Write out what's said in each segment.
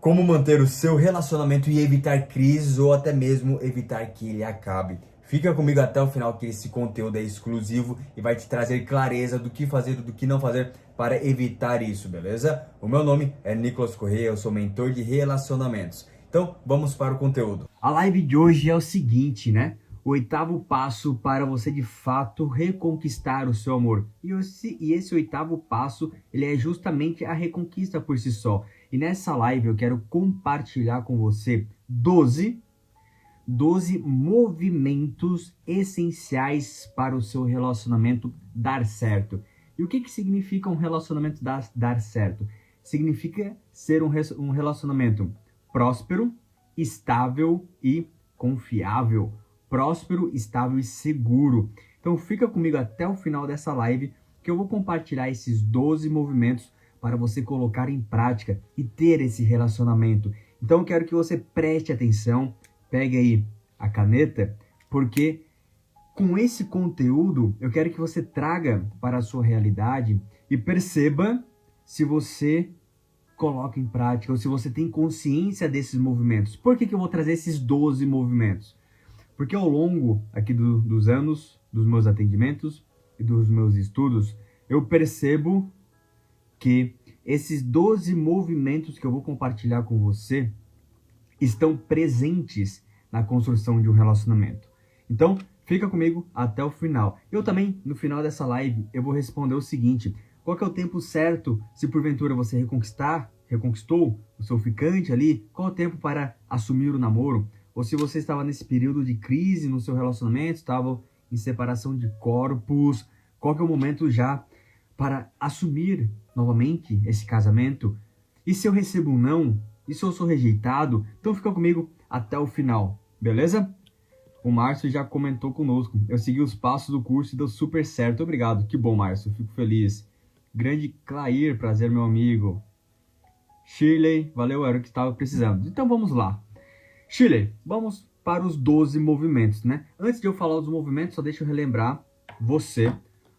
Como manter o seu relacionamento e evitar crises ou até mesmo evitar que ele acabe. Fica comigo até o final que esse conteúdo é exclusivo e vai te trazer clareza do que fazer e do que não fazer para evitar isso, beleza? O meu nome é Nicolas Correia, eu sou mentor de relacionamentos. Então, vamos para o conteúdo. A live de hoje é o seguinte, né? O oitavo passo para você de fato reconquistar o seu amor. E esse oitavo passo, ele é justamente a reconquista por si só. E nessa live eu quero compartilhar com você 12 movimentos essenciais para o seu relacionamento dar certo. E o que significa um relacionamento dar certo? Significa ser um relacionamento próspero, estável e confiável. Próspero, estável e seguro. Então fica comigo até o final dessa live que eu vou compartilhar esses 12 movimentos para você colocar em prática e ter esse relacionamento. Então eu quero que você preste atenção, pegue aí a caneta, porque com esse conteúdo eu quero que você traga para a sua realidade e perceba se você coloca em prática ou se você tem consciência desses movimentos. Por que eu vou trazer esses 12 movimentos? Porque ao longo aqui dos anos, dos meus atendimentos e dos meus estudos, eu percebo que esses 12 movimentos que eu vou compartilhar com você estão presentes na construção de um relacionamento. Então, fica comigo até o final. Eu também, no final dessa live, eu vou responder o seguinte: qual que é o tempo certo se porventura você reconquistou o seu ficante ali? Qual é o tempo para assumir o namoro? Ou se você estava nesse período de crise no seu relacionamento, estava em separação de corpos, qual que é o momento já para assumir novamente esse casamento? E se eu recebo um não? E se eu sou rejeitado? Então fica comigo até o final, beleza? O Márcio já comentou conosco. Eu segui os passos do curso e deu super certo. Obrigado. Que bom, Márcio. Fico feliz. Grande Clair, prazer, meu amigo. Shirley, valeu, era o que estava precisando. Então vamos lá. Shirley, vamos para os 12 movimentos, né? Antes de eu falar dos movimentos, só deixa eu relembrar você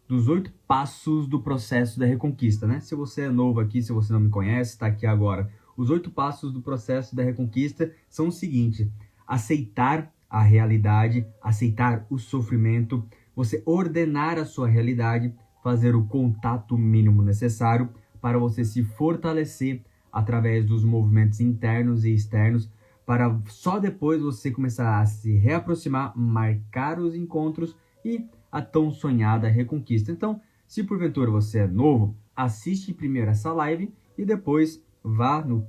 dos 8 passos do processo da reconquista, né? Se você é novo aqui, se você não me conhece, está aqui agora. Os 8 passos do processo da reconquista são os seguintes: aceitar a realidade, aceitar o sofrimento, você ordenar a sua realidade, fazer o contato mínimo necessário para você se fortalecer através dos movimentos internos e externos, para só depois você começar a se reaproximar, marcar os encontros e a tão sonhada reconquista. Então, se porventura você é novo, assiste primeiro essa live e depois vá no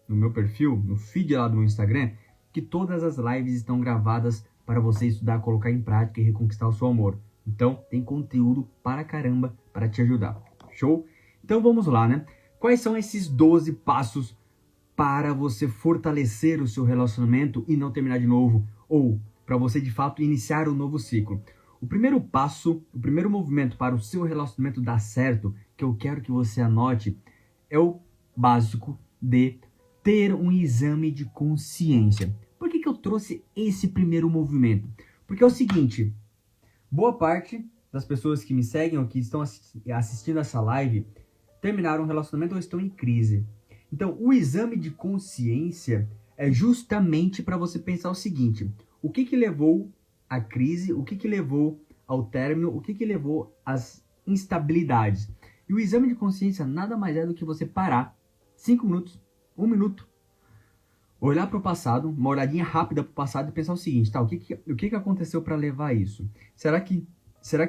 meu perfil, no feed lá do meu Instagram, que todas as lives estão gravadas para você estudar, colocar em prática e reconquistar o seu amor. Então, tem conteúdo para caramba para te ajudar. Show? Então, vamos lá, né? Quais são esses 12 passos para você fortalecer o seu relacionamento e não terminar de novo? Ou para você, de fato, iniciar um novo ciclo? O primeiro passo, o primeiro movimento para o seu relacionamento dar certo, que eu quero que você anote, é o básico de ter um exame de consciência. Por que eu trouxe esse primeiro movimento? Porque é o seguinte: boa parte das pessoas que me seguem ou que estão assistindo essa live terminaram um relacionamento ou estão em crise. Então, o exame de consciência é justamente para você pensar o seguinte: o que levou à crise, o que levou ao término, o que levou às instabilidades. E o exame de consciência nada mais é do que você parar 5 minutos, 1 minuto, olhar para o passado, uma olhadinha rápida para o passado e pensar o seguinte: tá, o que aconteceu para levar a isso? Será que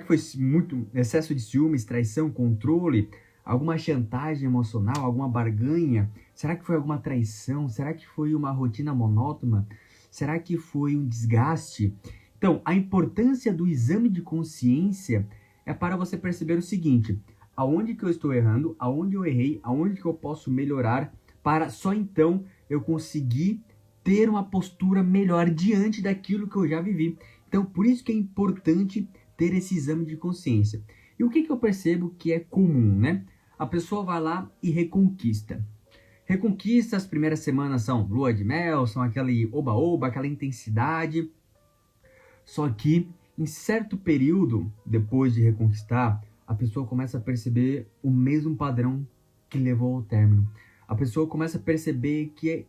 foi muito excesso de ciúmes, traição, controle, alguma chantagem emocional, alguma barganha? Será que foi alguma traição? Será que foi uma rotina monótona? Será que foi um desgaste? Então, a importância do exame de consciência é para você perceber o seguinte: aonde que eu estou errando, aonde eu errei, aonde que eu posso melhorar, para só então eu conseguir ter uma postura melhor diante daquilo que eu já vivi. Então, por isso que é importante ter esse exame de consciência. E o que eu percebo que é comum, né? A pessoa vai lá e reconquista. Reconquista, as primeiras semanas são lua de mel, são aquele oba-oba, aquela intensidade. Só que, em certo período, depois de reconquistar, a pessoa começa a perceber o mesmo padrão que levou ao término. A pessoa começa a perceber que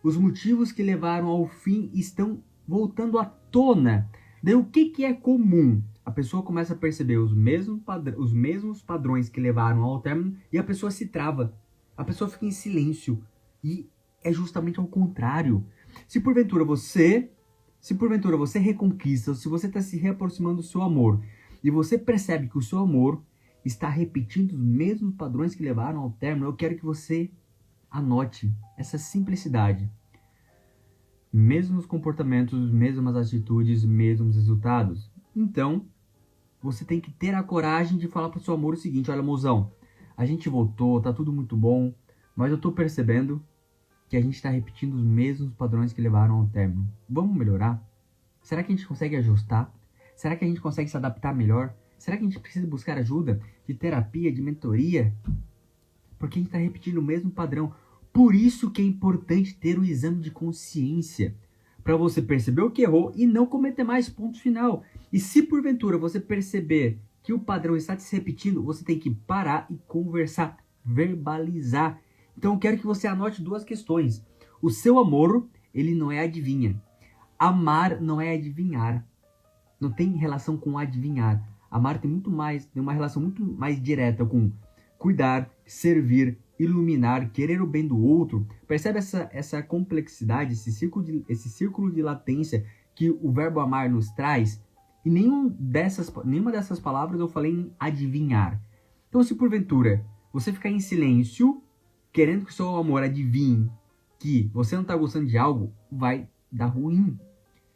os motivos que levaram ao fim estão voltando à tona. Daí o que é comum? A pessoa começa a perceber os mesmos padrões que levaram ao término e a pessoa se trava. A pessoa fica em silêncio. E é justamente ao contrário. Se porventura você reconquista, se você está se reaproximando do seu amor e você percebe que o seu amor está repetindo os mesmos padrões que levaram ao término, eu quero que você anote essa simplicidade. Mesmos comportamentos, mesmas atitudes, mesmos resultados. Então, você tem que ter a coragem de falar para o seu amor o seguinte: olha, mozão, a gente voltou, tá tudo muito bom, mas eu tô percebendo que a gente está repetindo os mesmos padrões que levaram ao término. Vamos melhorar? Será que a gente consegue ajustar? Será que a gente consegue se adaptar melhor? Será que a gente precisa buscar ajuda de terapia, de mentoria? Porque a gente está repetindo o mesmo padrão. Por isso que é importante ter o exame de consciência, para você perceber o que errou e não cometer mais, ponto final. E se porventura você perceber que o padrão está se repetindo, você tem que parar e conversar, verbalizar. Então eu quero que você anote duas questões. O seu amor, ele não é adivinha. Amar não é adivinhar. Não tem relação com adivinhar. Amar tem uma relação muito mais direta com cuidar, servir, iluminar, querer o bem do outro. Percebe essa complexidade, esse círculo de latência que o verbo amar nos traz? E nenhuma dessas palavras eu falei em adivinhar. Então, se porventura você ficar em silêncio, querendo que o seu amor adivinhe que você não está gostando de algo, vai dar ruim.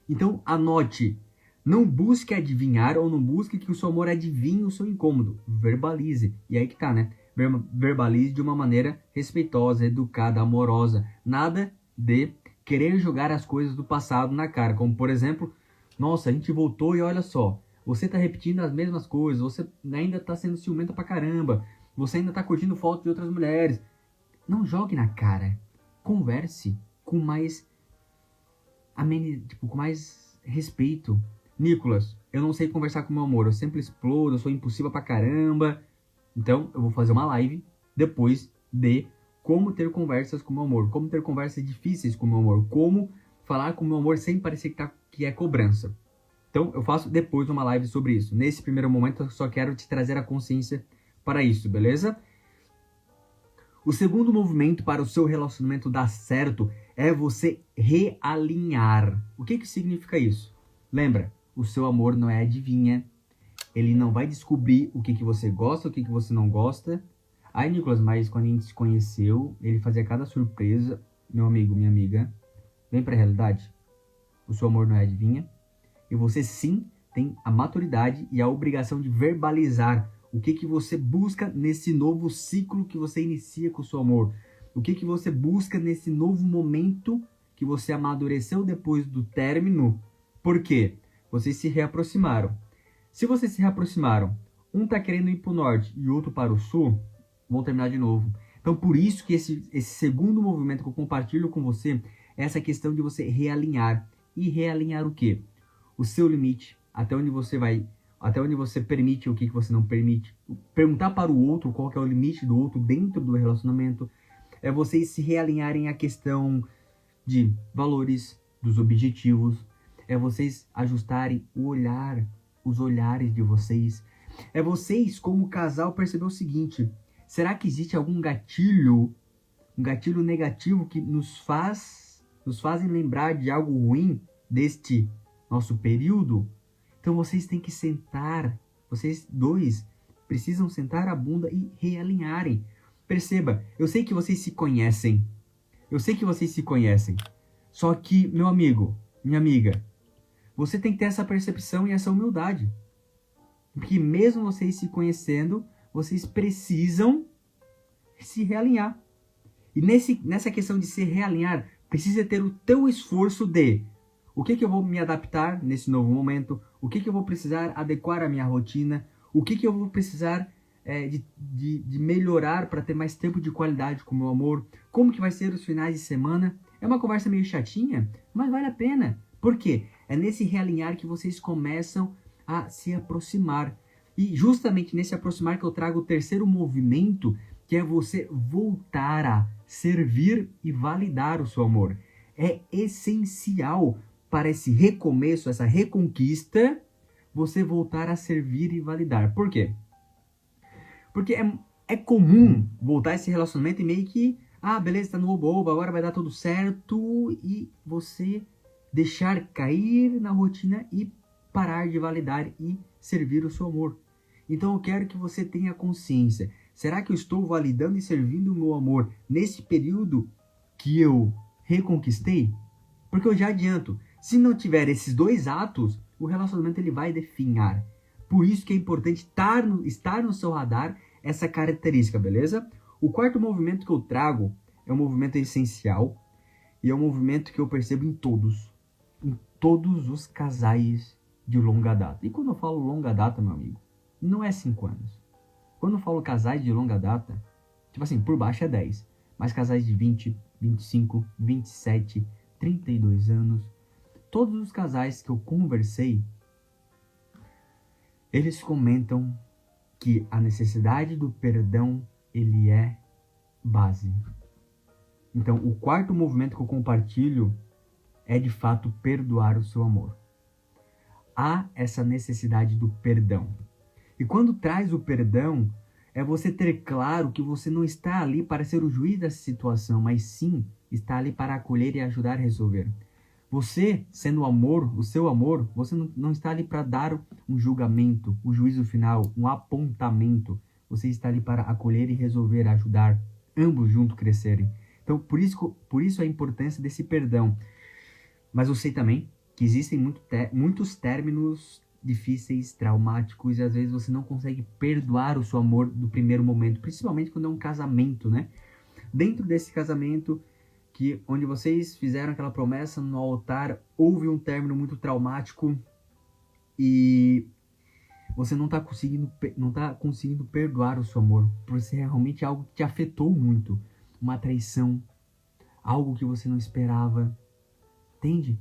Então, anote. Não busque adivinhar ou não busque que o seu amor adivinhe o seu incômodo. Verbalize. E aí que tá, né? Verbalize de uma maneira respeitosa, educada, amorosa. Nada de querer jogar as coisas do passado na cara. Como, por exemplo, nossa, a gente voltou e olha só, você tá repetindo as mesmas coisas, você ainda tá sendo ciumenta pra caramba, você ainda tá curtindo fotos de outras mulheres. Não jogue na cara. Converse com mais com mais respeito. Nicolas, eu não sei conversar com meu amor, eu sempre explodo, eu sou impulsiva pra caramba. Então, eu vou fazer uma live depois de como ter conversas com meu amor, como ter conversas difíceis com meu amor, como falar com meu amor sem parecer que é cobrança. Então, eu faço depois uma live sobre isso. Nesse primeiro momento, eu só quero te trazer a consciência para isso, beleza? O segundo movimento para o seu relacionamento dar certo é você realinhar. O que significa isso? Lembra, o seu amor não é adivinha. Ele não vai descobrir o que você gosta, o que você não gosta. Aí, Nicolas, mas quando a gente se conheceu, ele fazia cada surpresa. Meu amigo, minha amiga, vem pra realidade. O seu amor não é adivinha. E você sim tem a maturidade e a obrigação de verbalizar o que você busca nesse novo ciclo que você inicia com o seu amor. O que você busca nesse novo momento que você amadureceu depois do término. Por quê? Vocês se reaproximaram. Se vocês se reaproximaram, um tá querendo ir para o norte e outro para o sul, vão terminar de novo. Então, por isso que esse segundo movimento que eu compartilho com você é essa questão de você realinhar. E realinhar o quê? O seu limite, até onde você vai, até onde você permite, o que você não permite. Perguntar para o outro qual que é o limite do outro dentro do relacionamento. É vocês se realinharem a questão de valores, dos objetivos. É vocês ajustarem o olhar, os olhares de vocês. É vocês, como casal, perceber o seguinte: será que existe algum gatilho, um gatilho negativo que nos fazem lembrar de algo ruim deste nosso período? Então vocês têm que sentar, vocês dois precisam sentar a bunda e realinharem. Perceba, eu sei que vocês se conhecem. Só que, meu amigo, minha amiga, você tem que ter essa percepção e essa humildade. Porque mesmo vocês se conhecendo, vocês precisam se realinhar. E nessa questão de se realinhar, precisa ter o teu esforço de o que eu vou me adaptar nesse novo momento, o que eu vou precisar adequar à minha rotina, o que eu vou precisar de melhorar para ter mais tempo de qualidade com o meu amor, como que vai ser os finais de semana. É uma conversa meio chatinha, mas vale a pena. Por quê? É nesse realinhar que vocês começam a se aproximar. E justamente nesse aproximar que eu trago o terceiro movimento, que é você voltar a servir e validar o seu amor. É essencial para esse recomeço, essa reconquista, você voltar a servir e validar. Por quê? Porque é comum voltar a esse relacionamento e meio que, beleza, tá no oba-oba, agora vai dar tudo certo, e você deixar cair na rotina e parar de validar e servir o seu amor. Então eu quero que você tenha consciência. Será que eu estou validando e servindo o meu amor nesse período que eu reconquistei? Porque eu já adianto, se não tiver esses dois atos, o relacionamento ele vai definhar. Por isso que é importante estar no seu radar essa característica, beleza? O quarto movimento que eu trago é um movimento essencial e é um movimento que eu percebo em todos os casais de longa data. E quando eu falo longa data, meu amigo, não é 5 anos. Quando eu falo casais de longa data, tipo assim, por baixo é 10. Mas casais de 20, 25, 27, 32 anos, todos os casais que eu conversei, eles comentam que a necessidade do perdão, ele é base. Então, o quarto movimento que eu compartilho é de fato perdoar o seu amor. Há essa necessidade do perdão. E quando traz o perdão, é você ter claro que você não está ali para ser o juiz dessa situação, mas sim está ali para acolher e ajudar a resolver. Você, sendo o amor, o seu amor, você não está ali para dar um julgamento, um juízo final, um apontamento. Você está ali para acolher e resolver, ajudar ambos juntos crescerem. Então, por isso a importância desse perdão. Mas eu sei também que existem muitos términos difíceis, traumáticos, e às vezes você não consegue perdoar o seu amor do primeiro momento, principalmente quando é um casamento, né? Dentro desse casamento, onde vocês fizeram aquela promessa no altar, houve um término muito traumático e você não está conseguindo perdoar o seu amor, por ser realmente algo que te afetou muito, uma traição, algo que você não esperava, entende?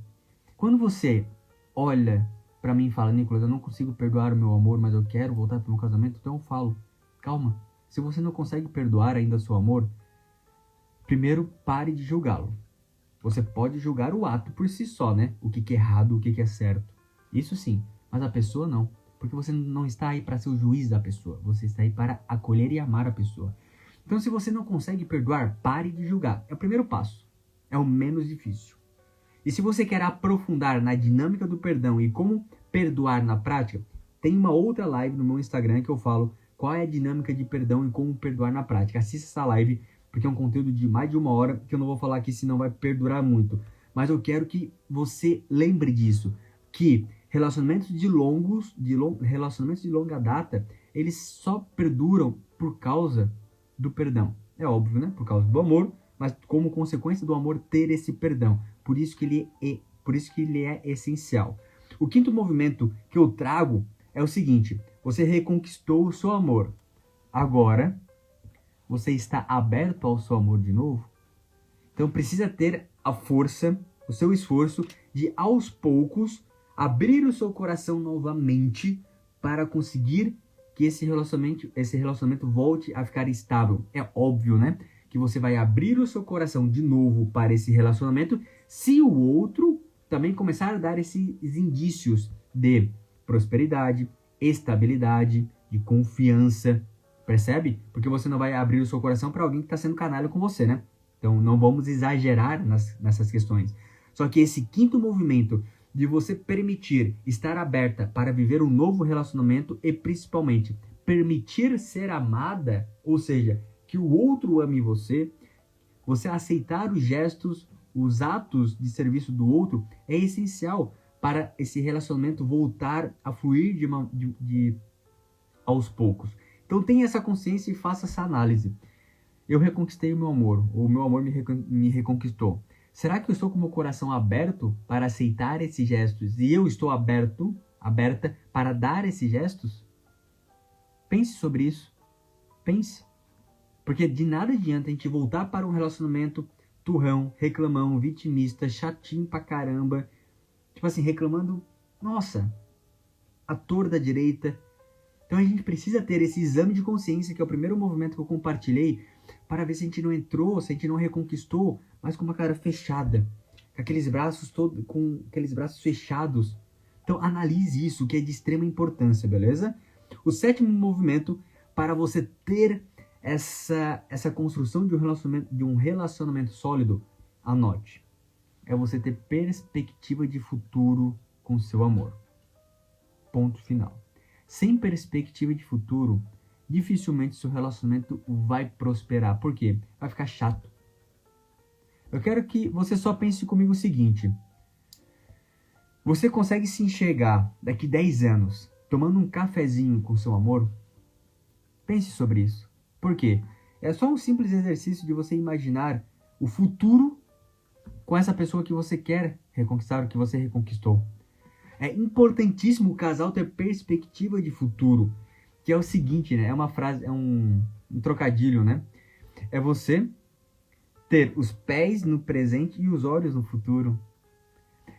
Quando você olha para mim e fala, Nicolas, eu não consigo perdoar o meu amor, mas eu quero voltar para o meu casamento, então eu falo, calma, se você não consegue perdoar ainda o seu amor, primeiro pare de julgá-lo. Você pode julgar o ato por si só, né? O que é errado, o que é certo. Isso sim, mas a pessoa não. Porque você não está aí para ser o juiz da pessoa, você está aí para acolher e amar a pessoa. Então, se você não consegue perdoar, pare de julgar. É o primeiro passo. É o menos difícil. E se você quer aprofundar na dinâmica do perdão e como perdoar na prática, tem uma outra live no meu Instagram que eu falo qual é a dinâmica de perdão e como perdoar na prática. Assista essa live, porque é um conteúdo de mais de 1 hora, que eu não vou falar aqui, senão vai perdurar muito. Mas eu quero que você lembre disso, que relacionamentos de longa data, eles só perduram por causa do perdão. É óbvio, né? Por causa do amor, mas como consequência do amor ter esse perdão. Por isso que ele é essencial. O quinto movimento que eu trago é o seguinte: você reconquistou o seu amor. Agora, você está aberto ao seu amor de novo? Então precisa ter a força, o seu esforço de aos poucos abrir o seu coração novamente para conseguir que esse relacionamento volte a ficar estável. É óbvio, né? Que você vai abrir o seu coração de novo para esse relacionamento se o outro também começar a dar esses indícios de prosperidade, estabilidade, de confiança. Percebe? Porque você não vai abrir o seu coração para alguém que está sendo canalha com você, né? Então não vamos exagerar nessas questões. Só que esse quinto movimento de você permitir estar aberta para viver um novo relacionamento e principalmente permitir ser amada, ou seja, que o outro ame você aceitar os gestos, os atos de serviço do outro é essencial para esse relacionamento voltar a fluir aos poucos. Então tenha essa consciência e faça essa análise. Eu reconquistei o meu amor me reconquistou. Será que eu estou com o meu coração aberto para aceitar esses gestos e eu estou aberta para dar esses gestos? Pense sobre isso. Pense. Porque de nada adianta a gente voltar para um relacionamento turrão, reclamão, vitimista, chatinho pra caramba. Tipo assim, reclamando, nossa, ator da direita. Então a gente precisa ter esse exame de consciência, que é o primeiro movimento que eu compartilhei, para ver se a gente não entrou, se a gente não reconquistou, mas com uma cara fechada, com aqueles braços fechados. Então analise isso, que é de extrema importância, beleza? O sétimo movimento para você ter essa construção de um relacionamento sólido, anote, é você ter perspectiva de futuro com seu amor. Ponto final. Sem perspectiva de futuro, dificilmente seu relacionamento vai prosperar. Por quê? Vai ficar chato. Eu quero que você só pense comigo o seguinte. Você consegue se enxergar daqui 10 anos tomando um cafezinho com seu amor? Pense sobre isso. Por quê? É só um simples exercício de você imaginar o futuro com essa pessoa que você quer reconquistar, o que você reconquistou. É importantíssimo o casal ter perspectiva de futuro, que é o seguinte, né? É uma frase, é um trocadilho, né? É você ter os pés no presente e os olhos no futuro.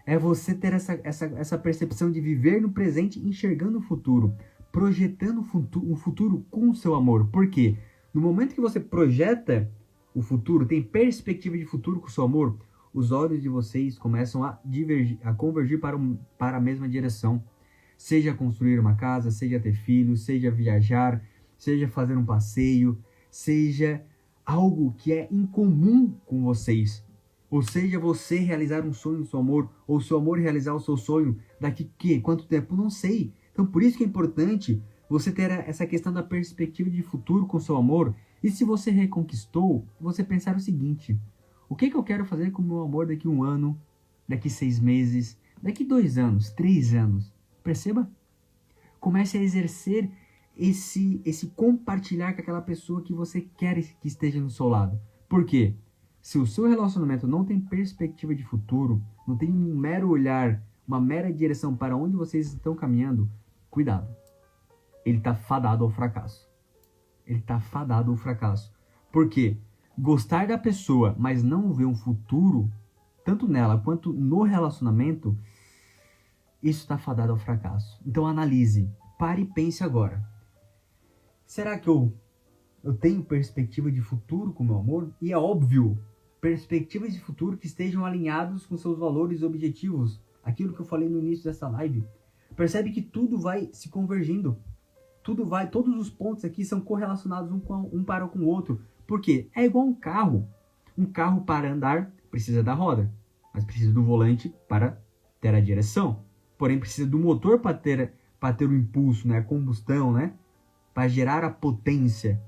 É você ter essa percepção de viver no presente, enxergando o futuro, projetando um futuro com o seu amor. Por quê? No momento que você projeta o futuro, tem perspectiva de futuro com o seu amor, os olhos de vocês começam a convergir para a mesma direção. Seja construir uma casa, seja ter filhos, seja viajar, seja fazer um passeio, seja algo que é incomum com vocês. Ou seja, você realizar um sonho do seu amor, ou seu amor realizar o seu sonho daqui quanto tempo? Não sei. Então, por isso que é importante você ter essa questão da perspectiva de futuro com seu amor. E se você reconquistou, você pensar o seguinte: o que eu quero fazer com o meu amor daqui 1 ano, daqui 6 meses, daqui 2 anos, 3 anos? Perceba? Comece a exercer esse compartilhar com aquela pessoa que você quer que esteja no seu lado. Por quê? Se o seu relacionamento não tem perspectiva de futuro, não tem um mero olhar, uma mera direção para onde vocês estão caminhando, cuidado. Ele está fadado ao fracasso. Ele está fadado ao fracasso. Por quê? Gostar da pessoa, mas não ver um futuro, tanto nela quanto no relacionamento, isso está fadado ao fracasso. Então analise, pare e pense agora. Será que eu tenho perspectiva de futuro com o meu amor? E é óbvio, perspectivas de futuro que estejam alinhados com seus valores e objetivos. Aquilo que eu falei no início dessa live. Percebe que tudo vai se convergindo. Todos os pontos aqui são correlacionados um para com o outro. Por quê? É igual um carro. Um carro para andar precisa da roda, mas precisa do volante para ter a direção. Porém, precisa do motor para ter o impulso, né? A combustão, né? Para gerar a potência.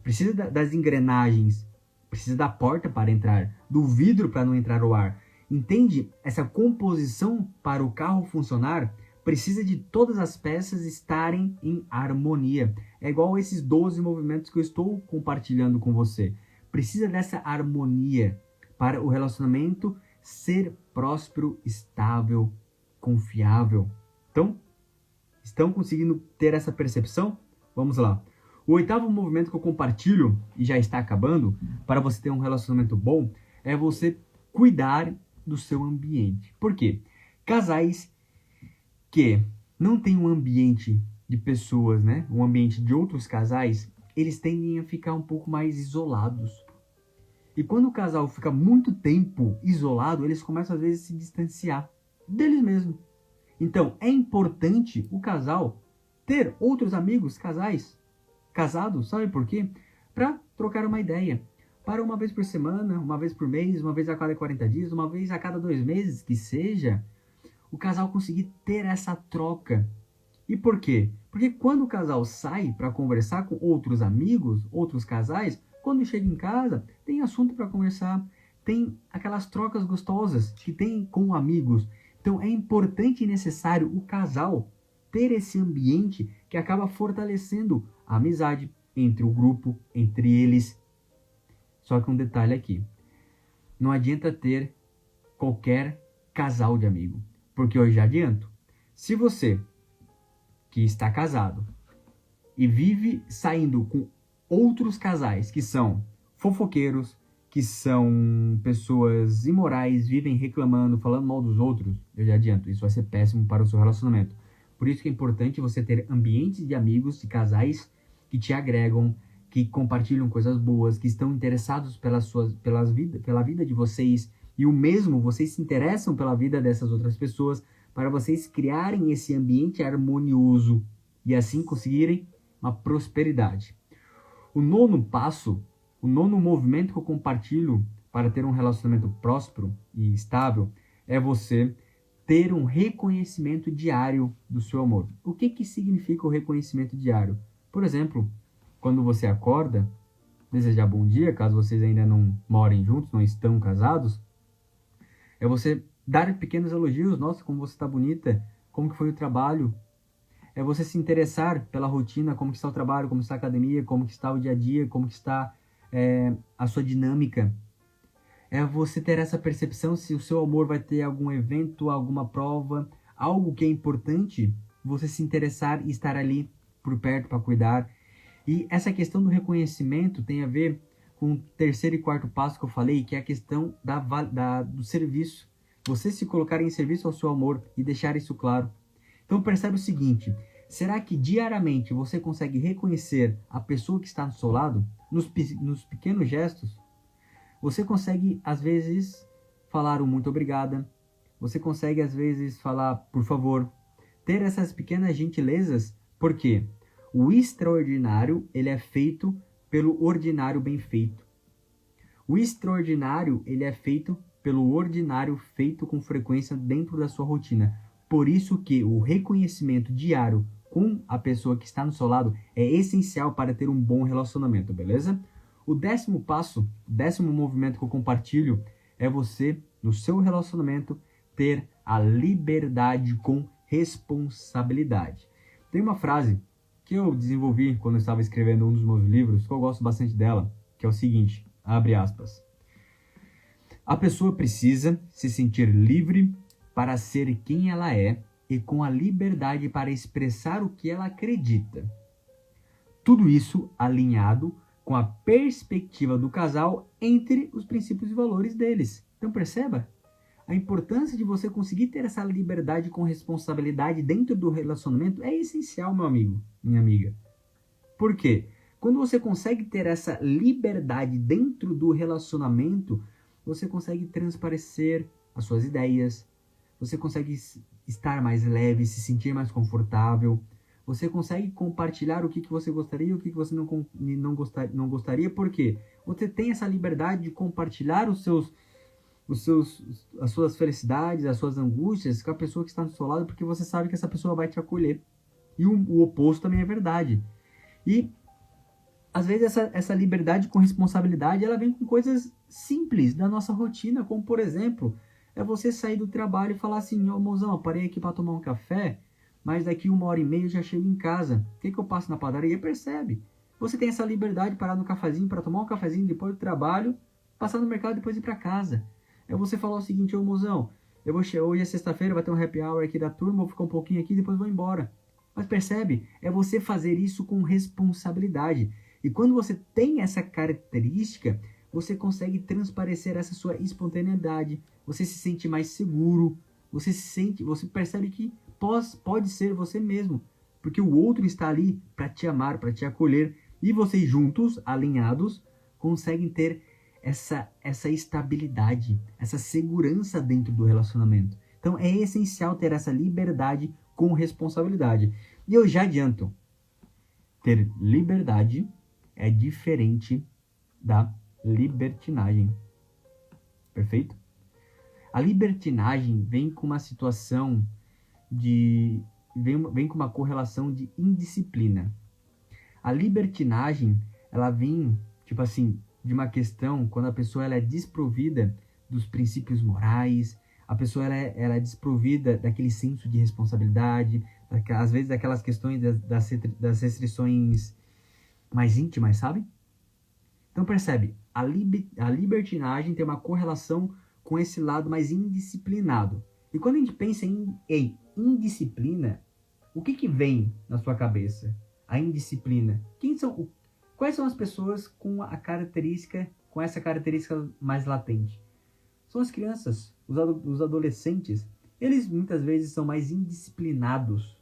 Precisa das engrenagens. Precisa da porta para entrar, do vidro para não entrar o ar. Entende? Essa composição para o carro funcionar precisa de todas as peças estarem em harmonia. É igual esses 12 movimentos que eu estou compartilhando com você. Precisa dessa harmonia para o relacionamento ser próspero, estável, confiável. Então, estão conseguindo ter essa percepção? Vamos lá. O 8º movimento que eu compartilho, e já está acabando, para você ter um relacionamento bom, é você cuidar do seu ambiente. Por quê? Casais que não têm um ambiente de pessoas, né? Um ambiente de outros casais, eles tendem a ficar um pouco mais isolados. E quando o casal fica muito tempo isolado, eles começam às vezes a se distanciar deles mesmos. Então, é importante o casal ter outros amigos, casais, casados, sabe por quê? Para trocar uma ideia. Para uma vez por semana, uma vez por mês, uma vez a cada 40 dias, uma vez a cada 2 meses, que seja, o casal conseguir ter essa troca. E por quê? Porque quando o casal sai para conversar com outros amigos, outros casais, quando chega em casa, tem assunto para conversar, tem aquelas trocas gostosas que tem com amigos. Então é importante e necessário o casal ter esse ambiente que acaba fortalecendo a amizade entre o grupo, entre eles. Só que um detalhe aqui, não adianta ter qualquer casal de amigo, porque eu já adianto, se você que está casado e vive saindo com outros casais que são fofoqueiros, que são pessoas imorais, vivem reclamando, falando mal dos outros, eu já adianto, isso vai ser péssimo para o seu relacionamento. Por isso que é importante você ter ambientes de amigos, de casais que te agregam, que compartilham coisas boas, que estão interessados pela vida de vocês, e o mesmo, vocês se interessam pela vida dessas outras pessoas, para vocês criarem esse ambiente harmonioso e assim conseguirem uma prosperidade. O nono passo, o nono movimento que eu compartilho para ter um relacionamento próspero e estável é você ter um reconhecimento diário do seu amor. O que significa o reconhecimento diário? Por exemplo, quando você acorda, desejar bom dia, caso vocês ainda não morem juntos, não estão casados, é você dar pequenos elogios. Nossa, como você está bonita, como que foi o trabalho. É você se interessar pela rotina, como que está o trabalho, como está a academia, como que está o dia a dia, como que está a sua dinâmica. É você ter essa percepção se o seu amor vai ter algum evento, alguma prova, algo que é importante, você se interessar e estar ali por perto para cuidar. E essa questão do reconhecimento tem a ver com o terceiro e quarto passo que eu falei, que é a questão do serviço. Você se colocar em serviço ao seu amor e deixar isso claro. Então percebe o seguinte, será que diariamente você consegue reconhecer a pessoa que está do seu lado, nos pequenos gestos? Você consegue, às vezes, falar um muito obrigada. Você consegue, às vezes, falar por favor. Ter essas pequenas gentilezas, porque o extraordinário, ele é feito pelo ordinário bem feito. O extraordinário, ele é feito pelo ordinário feito com frequência dentro da sua rotina. Por isso que o reconhecimento diário com a pessoa que está no seu lado é essencial para ter um bom relacionamento, beleza? O décimo passo, o décimo movimento que eu compartilho é você, no seu relacionamento, ter a liberdade com responsabilidade. Tem uma frase que eu desenvolvi quando eu estava escrevendo um dos meus livros, que eu gosto bastante dela, que é o seguinte, abre aspas. A pessoa precisa se sentir livre para ser quem ela é e com a liberdade para expressar o que ela acredita. Tudo isso alinhado com a perspectiva do casal entre os princípios e valores deles. Então perceba a importância de você conseguir ter essa liberdade com responsabilidade dentro do relacionamento é essencial, meu amigo, minha amiga. Por quê? Quando você consegue ter essa liberdade dentro do relacionamento, você consegue transparecer as suas ideias, você consegue estar mais leve, se sentir mais confortável, você consegue compartilhar o que você gostaria e o que você não gostaria, porque você tem essa liberdade de compartilhar as suas felicidades, as suas angústias com a pessoa que está do seu lado, porque você sabe que essa pessoa vai te acolher. E o oposto também é verdade. E às vezes essa liberdade com responsabilidade, ela vem com coisas simples da nossa rotina, como por exemplo, é você sair do trabalho e falar assim, ô mozão, parei aqui para tomar um café, mas daqui 1h30 eu já chego em casa. O que eu passo na padaria? Percebe? Você tem essa liberdade de parar no cafezinho, para tomar um cafezinho depois do trabalho, passar no mercado e depois ir para casa. É você falar o seguinte, ô mozão, hoje é sexta-feira, vai ter um happy hour aqui da turma, vou ficar um pouquinho aqui e depois vou embora. Mas percebe? É você fazer isso com responsabilidade. E quando você tem essa característica, você consegue transparecer essa sua espontaneidade, você se sente mais seguro, você percebe que pode ser você mesmo, porque o outro está ali para te amar, para te acolher, e vocês juntos, alinhados, conseguem ter essa estabilidade, essa segurança dentro do relacionamento. Então é essencial ter essa liberdade com responsabilidade. E eu já adianto, ter liberdade é diferente da libertinagem. Perfeito? A libertinagem vem com uma situação vem com uma correlação de indisciplina. A libertinagem, ela vem, tipo assim, de uma questão quando a pessoa ela é desprovida dos princípios morais, a pessoa ela é desprovida daquele senso de responsabilidade, às vezes daquelas questões das restrições mais íntimas, sabe? Então percebe, a libertinagem tem uma correlação com esse lado mais indisciplinado. E quando a gente pensa em indisciplina, o que vem na sua cabeça? A indisciplina. Quais são as pessoas com essa característica mais latente? São as crianças, os adolescentes. Eles muitas vezes são mais indisciplinados.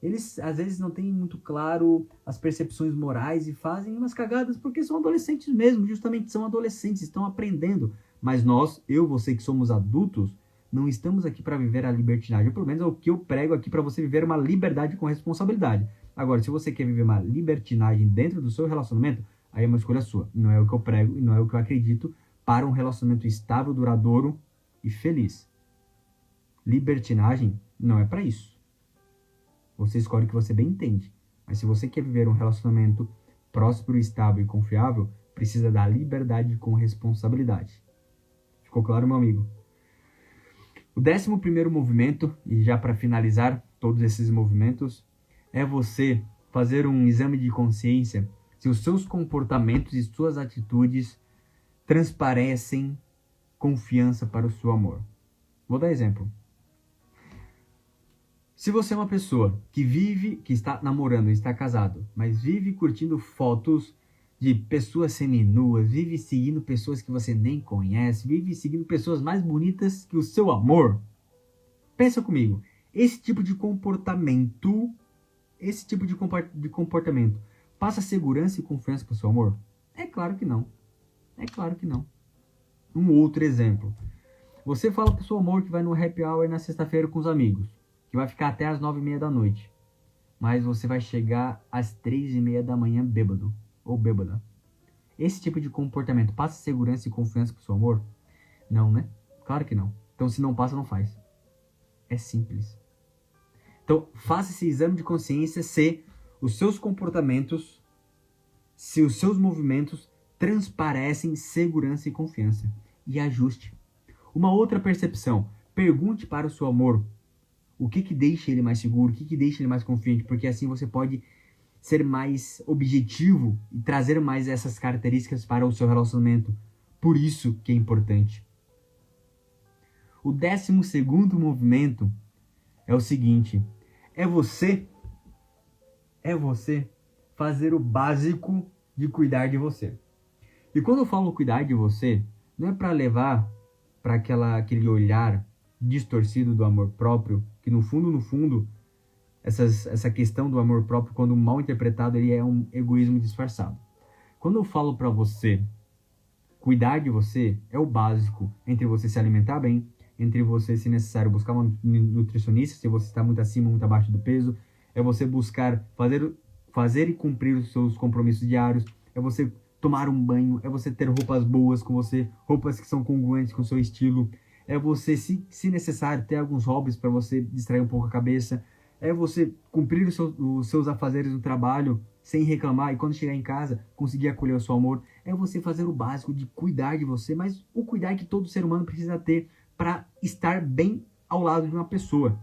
Eles, às vezes, não têm muito claro as percepções morais e fazem umas cagadas porque são adolescentes mesmo, justamente são adolescentes, estão aprendendo. Mas nós, você que somos adultos, não estamos aqui para viver a libertinagem. Pelo menos é o que eu prego aqui para você viver uma liberdade com responsabilidade. Agora, se você quer viver uma libertinagem dentro do seu relacionamento, aí é uma escolha sua. Não é o que eu prego e não é o que eu acredito para um relacionamento estável, duradouro e feliz. Libertinagem não é para isso. Você escolhe o que você bem entende. Mas se você quer viver um relacionamento próspero, estável e confiável, precisa da liberdade com responsabilidade. Ficou claro, meu amigo? O 11º movimento, e já para finalizar todos esses movimentos, é você fazer um exame de consciência se os seus comportamentos e suas atitudes transparecem confiança para o seu amor. Vou dar exemplo. Se você é uma pessoa que está namorando, está casado, mas vive curtindo fotos de pessoas seminuas, vive seguindo pessoas que você nem conhece, vive seguindo pessoas mais bonitas que o seu amor. Pensa comigo, esse tipo de comportamento passa segurança e confiança para o seu amor? É claro que não. É claro que não. Um outro exemplo. Você fala para o seu amor que vai no happy hour na sexta-feira com os amigos, que vai ficar até as 9h30 da noite. Mas você vai chegar às 3h30 da manhã bêbado ou bêbada. Esse tipo de comportamento passa segurança e confiança pro seu amor? Não, né? Claro que não. Então, se não passa, não faz. É simples. Então, faça esse exame de consciência se os seus comportamentos, se os seus movimentos transparecem segurança e confiança. E ajuste. Uma outra percepção. Pergunte para o seu amor o que deixa ele mais seguro, o que deixa ele mais confiante, porque assim você pode ser mais objetivo e trazer mais essas características para o seu relacionamento. Por isso que é importante. O 12º movimento é o seguinte: é você fazer o básico de cuidar de você. E quando eu falo cuidar de você, não é para levar para aquele olhar distorcido do amor próprio, que no fundo, essa questão do amor próprio, quando mal interpretado, ele é um egoísmo disfarçado. Quando eu falo para você, cuidar de você é o básico, entre você se alimentar bem, entre você, se necessário, buscar uma nutricionista, se você está muito acima, muito abaixo do peso, é você buscar fazer e cumprir os seus compromissos diários, é você tomar um banho, é você ter roupas boas com você, roupas que são congruentes com o seu estilo, é você, se necessário, ter alguns hobbies para você distrair um pouco a cabeça, é você cumprir os seus afazeres no trabalho sem reclamar e quando chegar em casa conseguir acolher o seu amor. É você fazer o básico de cuidar de você, mas o cuidar que todo ser humano precisa ter para estar bem ao lado de uma pessoa.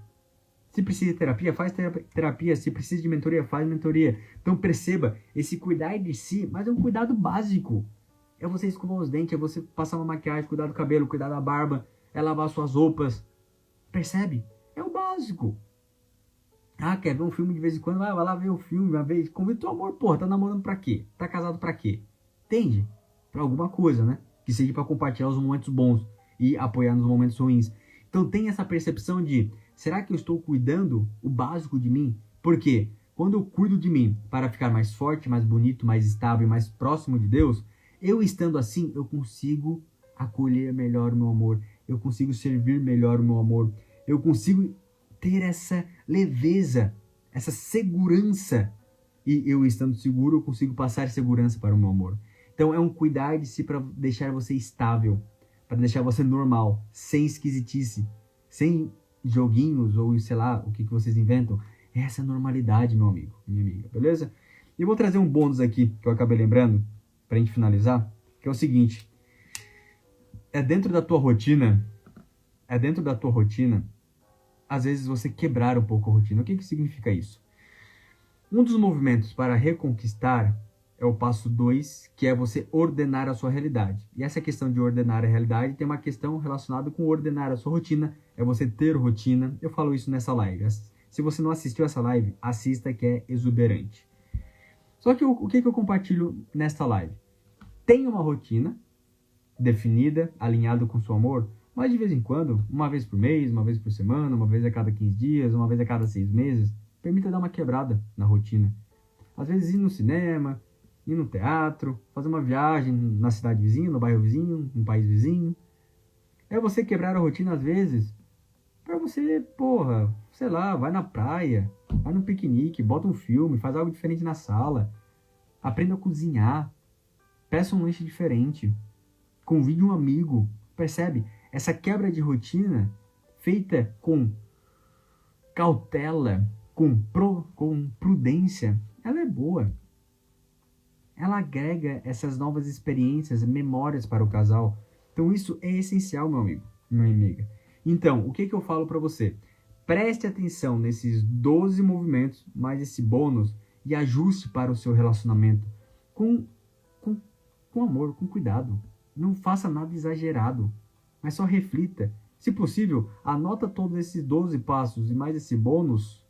Se precisa de terapia, faz terapia. Se precisa de mentoria, faz mentoria. Então perceba, esse cuidar de si, mas é um cuidado básico. É você escovar os dentes, é você passar uma maquiagem, cuidar do cabelo, cuidar da barba, é lavar suas roupas. Percebe? É o básico. Ah, quer ver um filme de vez em quando? Vai lá ver o filme uma vez. Convida teu amor, porra, tá namorando pra quê? Tá casado pra quê? Entende? Pra alguma coisa, né? Que seja pra compartilhar os momentos bons e apoiar nos momentos ruins. Então tem essa percepção de, será que eu estou cuidando o básico de mim? Por quê? Quando eu cuido de mim para ficar mais forte, mais bonito, mais estável, mais próximo de Deus, eu estando assim, eu consigo acolher melhor o meu amor, eu consigo servir melhor o meu amor, eu consigo ter essa leveza, essa segurança. E eu estando seguro, eu consigo passar segurança para o meu amor. Então é um cuidar de si para deixar você estável, para deixar você normal, sem esquisitice, sem joguinhos ou sei lá, o que vocês inventam. Essa é a normalidade, meu amigo, minha amiga, beleza? E eu vou trazer um bônus aqui, que eu acabei lembrando, pra gente finalizar, que é o seguinte. É dentro da tua rotina, às vezes você quebrar um pouco a rotina. O que significa isso? Um dos movimentos para reconquistar é o passo 2, que é você ordenar a sua realidade. E essa questão de ordenar a realidade tem uma questão relacionada com ordenar a sua rotina, é você ter rotina. Eu falo isso nessa live. Se você não assistiu essa live, assista, que é exuberante. Só que o que eu compartilho nesta live? Tenha uma rotina definida, alinhada com o seu amor, mas de vez em quando, uma vez por mês, uma vez por semana, uma vez a cada 15 dias, uma vez a cada 6 meses, Permita dar uma quebrada na rotina. Às vezes ir no cinema, ir no teatro, fazer uma viagem na cidade vizinha, no bairro vizinho, no país vizinho. É você quebrar a rotina às vezes, pra você, porra, sei lá, vai na praia, vai no piquenique, bota um filme, faz algo diferente na sala, aprenda a cozinhar, peça um lanche diferente, convide um amigo, percebe? Essa quebra de rotina feita com cautela, com prudência, ela é boa. Ela agrega essas novas experiências, memórias para o casal. Então isso é essencial, meu amigo, minha amiga. Então, o que eu falo para você? Preste atenção nesses 12 movimentos, mais esse bônus, e ajuste para o seu relacionamento com amor, com cuidado. Não faça nada exagerado, mas só reflita. Se possível, anota todos esses 12 passos e mais esse bônus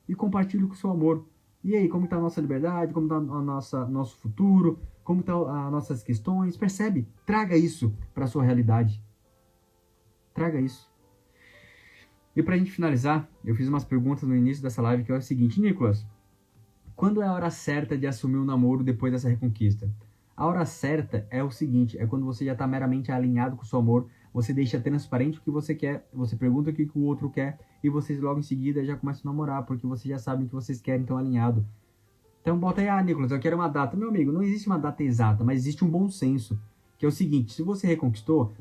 e compartilhe com o seu amor. E aí, como está a nossa liberdade, como está nosso futuro, como estão as nossas questões, percebe? Traga isso para a sua realidade. Traga isso. E para a gente finalizar, eu fiz umas perguntas no início dessa live que é o seguinte: Nicolas, quando é a hora certa de assumir o namoro depois dessa reconquista? A hora certa é o seguinte, é quando você já está meramente alinhado com o seu amor, você deixa transparente o que você quer, você pergunta o que o outro quer e vocês logo em seguida já começam a namorar, porque vocês já sabem o que vocês querem, estão alinhados. Então bota aí, Nicolas, eu quero uma data. Meu amigo, não existe uma data exata, mas existe um bom senso, que é o seguinte: se você reconquistou,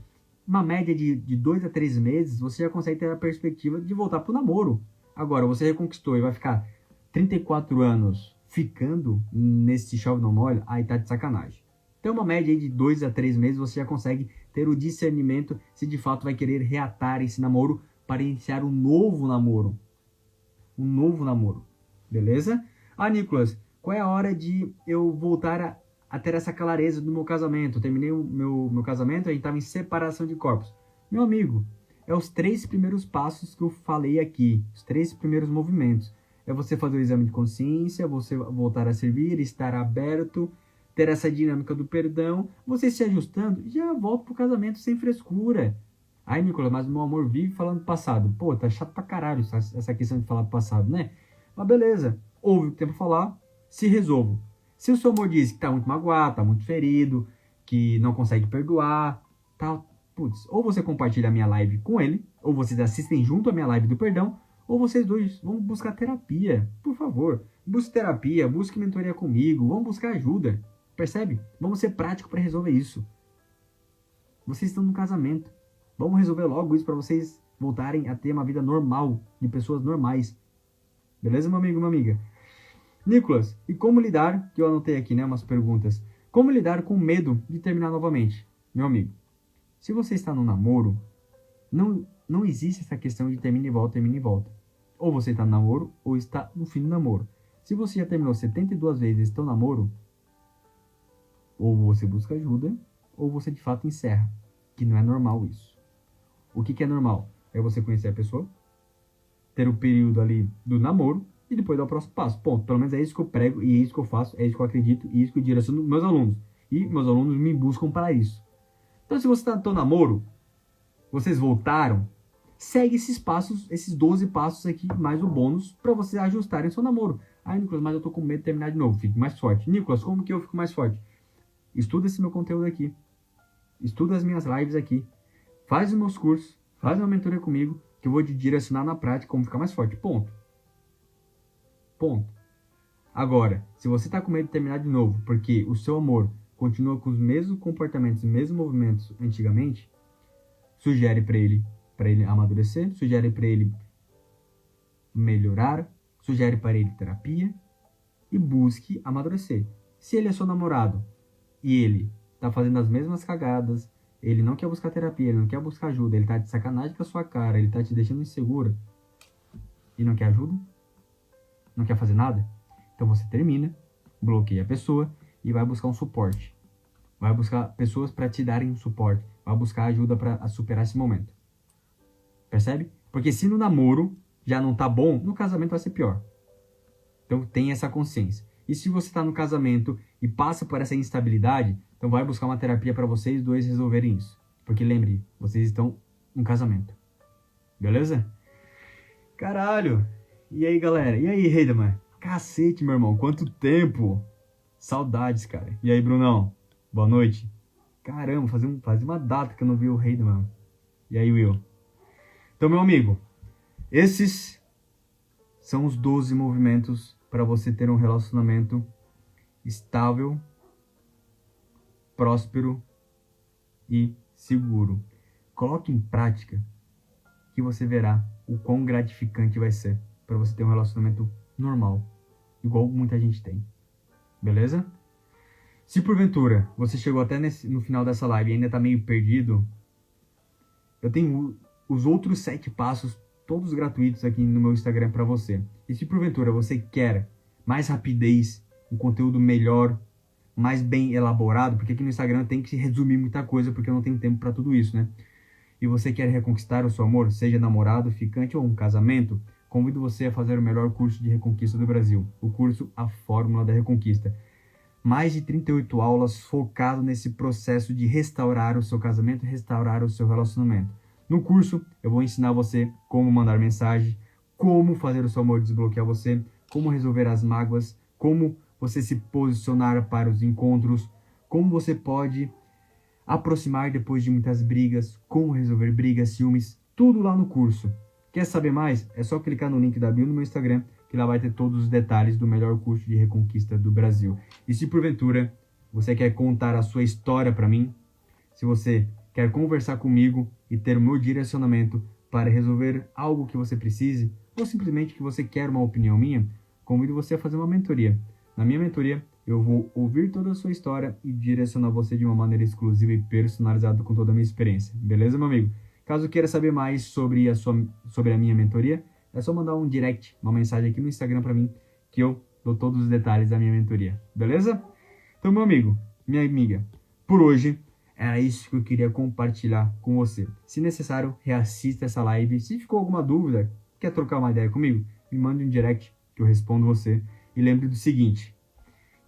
uma média de 2 a 3 meses, você já consegue ter a perspectiva de voltar pro namoro. Agora, você reconquistou e vai ficar 34 anos ficando nesse chove não molha, aí tá de sacanagem. Então, uma média aí de 2 a 3 meses, você já consegue ter o discernimento se de fato vai querer reatar esse namoro para iniciar um novo namoro. Um novo namoro. Beleza? Ah, Nicolas, qual é a hora de eu voltar a ter essa clareza do meu casamento? Eu terminei o meu casamento, a gente estava em separação de corpos. Meu amigo, é os 3 primeiros passos que eu falei aqui. Os 3 primeiros movimentos. É você fazer o exame de consciência, você voltar a servir, estar aberto, ter essa dinâmica do perdão, você se ajustando, já volta pro casamento sem frescura. Ai, Nicolas, mas meu amor vive falando do passado. Pô, tá chato pra caralho essa questão de falar do passado, né? Mas beleza, ouve o que tem pra falar, se resolva. Se o seu amor diz que tá muito magoado, tá muito ferido, que não consegue perdoar, tá, putz, ou você compartilha a minha live com ele, ou vocês assistem junto a minha live do perdão, ou vocês dois vão buscar terapia, por favor. Busque terapia, busque mentoria comigo, vamos buscar ajuda. Percebe? Vamos ser práticos para resolver isso. Vocês estão no casamento. Vamos resolver logo isso para vocês voltarem a ter uma vida normal, de pessoas normais. Beleza, meu amigo, minha amiga? Nicolas, e como lidar, que eu anotei aqui, né, umas perguntas. Como lidar com medo de terminar novamente? Meu amigo, se você está no namoro, não existe essa questão de termina e volta, termina e volta. Ou você está no namoro, ou está no fim do namoro. Se você já terminou 72 vezes e está no namoro, ou você busca ajuda, ou você de fato encerra. Que não é normal isso. O que é normal? É você conhecer a pessoa, ter o período ali do namoro, e depois dar o próximo passo. Ponto. Pelo menos é isso que eu prego, e é isso que eu faço, é isso que eu acredito, e é isso que eu direciono meus alunos. E meus alunos me buscam para isso. Então, se você está no seu namoro, vocês voltaram, segue esses passos, esses 12 passos aqui, mais o bônus, para vocês ajustarem o seu namoro. Ai, Nicolas, mas eu tô com medo de terminar de novo. Fique mais forte. Nicolas, como que eu fico mais forte? Estuda esse meu conteúdo aqui. Estuda as minhas lives aqui. Faz os meus cursos. Faz uma mentoria comigo, que eu vou te direcionar na prática como ficar mais forte. Ponto. Ponto. Agora, se você está com medo de terminar de novo, porque o seu amor continua com os mesmos comportamentos, os mesmos movimentos antigamente, sugere para ele amadurecer, sugere para ele melhorar, sugere para ele terapia e busque amadurecer. Se ele é seu namorado e ele tá fazendo as mesmas cagadas, ele não quer buscar terapia, ele não quer buscar ajuda, ele tá de sacanagem com a sua cara, ele tá te deixando insegura e não quer ajuda, não quer fazer nada, então você termina, bloqueia a pessoa e vai buscar um suporte. Vai buscar pessoas para te darem um suporte, vai buscar ajuda para superar esse momento. Percebe? Porque se no namoro já não tá bom, no casamento vai ser pior. Então tem essa consciência. E se você está no casamento e passa por essa instabilidade, então vai buscar uma terapia para vocês dois resolverem isso. Porque lembre, vocês estão no casamento. Beleza? Caralho! E aí, galera? E aí, Heidemann? Cacete, meu irmão, quanto tempo! Saudades, cara. E aí, Brunão? Boa noite. Caramba, fazia uma data que eu não vi o Heidemann. E aí, Will? Então, meu amigo, esses são os 12 movimentos para você ter um relacionamento estável, próspero e seguro. Coloque em prática que você verá o quão gratificante vai ser para você ter um relacionamento normal, igual muita gente tem. Beleza? Se porventura você chegou até no final dessa live e ainda está meio perdido, eu tenho os outros 7 passos, todos gratuitos aqui no meu Instagram para você. E se porventura você quer mais rapidez, um conteúdo melhor, mais bem elaborado, porque aqui no Instagram tem que resumir muita coisa, porque eu não tenho tempo para tudo isso, né? E você quer reconquistar o seu amor, seja namorado, ficante ou um casamento, convido você a fazer o melhor curso de reconquista do Brasil, o curso A Fórmula da Reconquista. Mais de 38 aulas focado nesse processo de restaurar o seu casamento, restaurar o seu relacionamento. No curso, eu vou ensinar você como mandar mensagem, como fazer o seu amor desbloquear você, como resolver as mágoas, como você se posicionar para os encontros, como você pode aproximar depois de muitas brigas, como resolver brigas, ciúmes, tudo lá no curso. Quer saber mais? É só clicar no link da bio no meu Instagram, que lá vai ter todos os detalhes do melhor curso de reconquista do Brasil. E se porventura você quer contar a sua história para mim, se você quer conversar comigo e ter o meu direcionamento para resolver algo que você precise, ou simplesmente que você quer uma opinião minha, convido você a fazer uma mentoria. Na minha mentoria, eu vou ouvir toda a sua história e direcionar você de uma maneira exclusiva e personalizada com toda a minha experiência. Beleza, meu amigo? Caso queira saber mais sobre a minha mentoria, é só mandar um direct, uma mensagem aqui no Instagram para mim, que eu dou todos os detalhes da minha mentoria. Beleza? Então, meu amigo, minha amiga, por hoje era isso que eu queria compartilhar com você. Se necessário, reassista essa live. Se ficou alguma dúvida, quer trocar uma ideia comigo, me mande um direct que eu respondo você. E lembre do seguinte: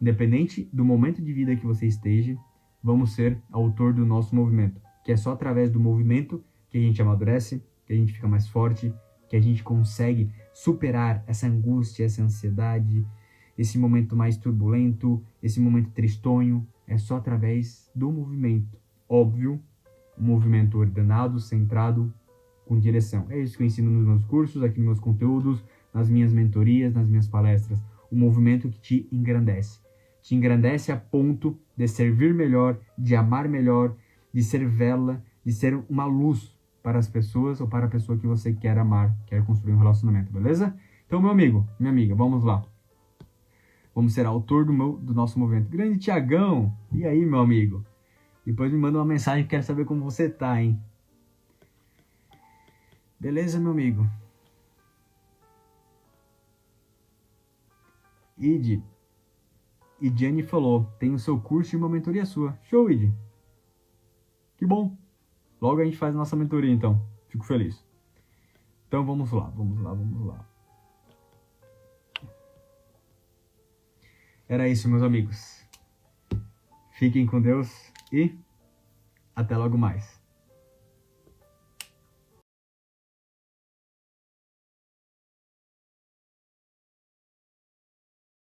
independente do momento de vida que você esteja, vamos ser autor do nosso movimento. Que é só através do movimento que a gente amadurece, que a gente fica mais forte, que a gente consegue superar essa angústia, essa ansiedade, esse momento mais turbulento, esse momento tristonho. É só através do movimento. Óbvio, um movimento ordenado, centrado, com direção. É isso que eu ensino nos meus cursos, aqui nos meus conteúdos, nas minhas mentorias, nas minhas palestras. Um movimento que te engrandece. Te engrandece a ponto de servir melhor, de amar melhor, de ser vela, de ser uma luz para as pessoas ou para a pessoa que você quer amar, quer construir um relacionamento, beleza? Então, meu amigo, minha amiga, vamos lá. Vamos ser autor do nosso movimento. Grande Tiagão! E aí, meu amigo? Depois me manda uma mensagem, quero saber como você tá, hein? Beleza, meu amigo? Id. E Jenny falou, tem o seu curso e uma mentoria sua. Show, Id. Que bom. Logo a gente faz a nossa mentoria, então. Fico feliz. Então, vamos lá. Era isso, meus amigos. Fiquem com Deus e até logo mais.